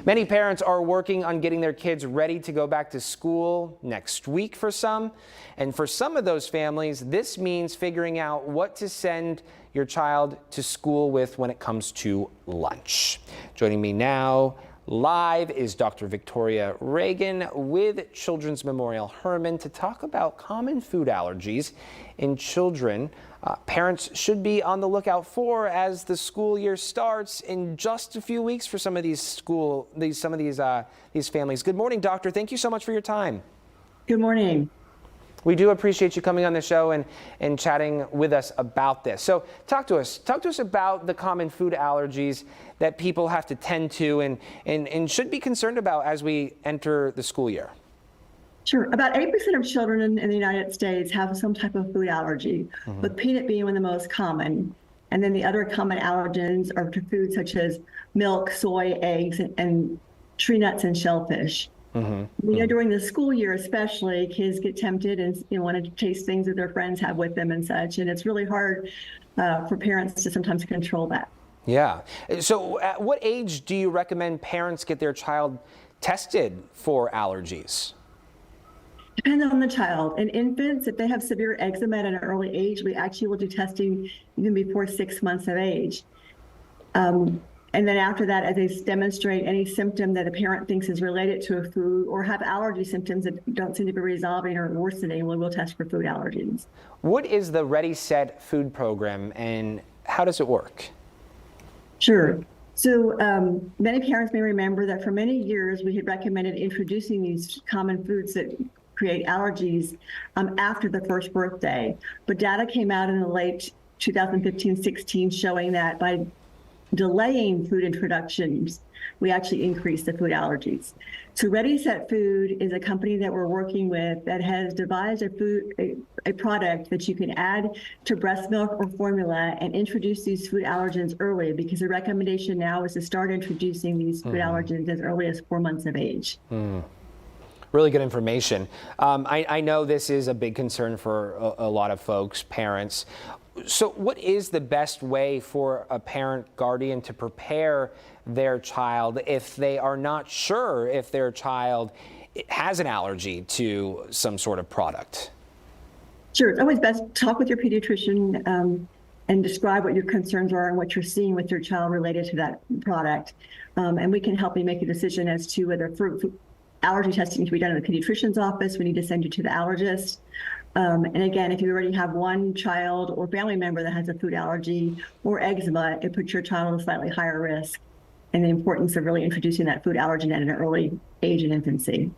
Many parents are working on getting their kids ready to go back to school next week for some. And for some of those families, this means figuring out what to send your child to school with when it comes to lunch. Joining me now live is Dr. Victoria Regan with Children's Memorial Hermann to talk about common food allergies in children. Parents should be on the lookout for as the school year starts in just a few weeks for some of these families. Good morning, doctor. Thank you so much for your time. Good morning. We do appreciate you coming on the show and chatting with us about this. So talk to us about the common food allergies that people have to tend to and should be concerned about as we enter the school year. Sure. About 8% of children in the United States have some type of food allergy, with peanut being one of the most common. And then the other common allergens are to foods such as milk, soy, eggs, and tree nuts and shellfish. During the school year especially, kids get tempted and want to taste things that their friends have with them and such. And it's really hard for parents to sometimes control that. Yeah. So at what age do you recommend parents get their child tested for allergies? Depends on the child. In infants, if they have severe eczema at an early age, we actually will do testing even before 6 months of age. And then after that, as they demonstrate any symptom that a parent thinks is related to a food or have allergy symptoms that don't seem to be resolving or worsening, we'll test for food allergens. What is the Ready, Set Food program and how does it work? Sure. So many parents may remember that for many years we had recommended introducing these common foods that create allergies after the first birthday. But data came out in the late 2015-16 showing that by delaying food introductions, we actually increased the food allergies. So Ready Set Food is a company that we're working with that has devised a product that you can add to breast milk or formula and introduce these food allergens early, because the recommendation now is to start introducing these food allergens as early as 4 months of age. Really good information. I know this is a big concern for a lot of folks, parents. So what is the best way for a parent guardian to prepare their child if they are not sure if their child has an allergy to some sort of product? Sure, it's always best to talk with your pediatrician and describe what your concerns are and what you're seeing with your child related to that product. And we can help you make a decision as to whether allergy testing to be done in the pediatrician's office. We need to send you to the allergist. And again, if you already have one child or family member that has a food allergy or eczema, it puts your child at a slightly higher risk, and the importance of really introducing that food allergen at an early age in infancy.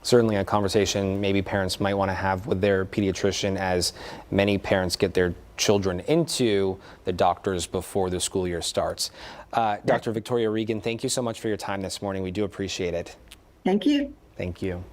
Certainly a conversation maybe parents might want to have with their pediatrician, as many parents get their children into the doctors before the school year starts. Dr. Victoria Regan, thank you so much for your time this morning. We do appreciate it. Thank you. Thank you.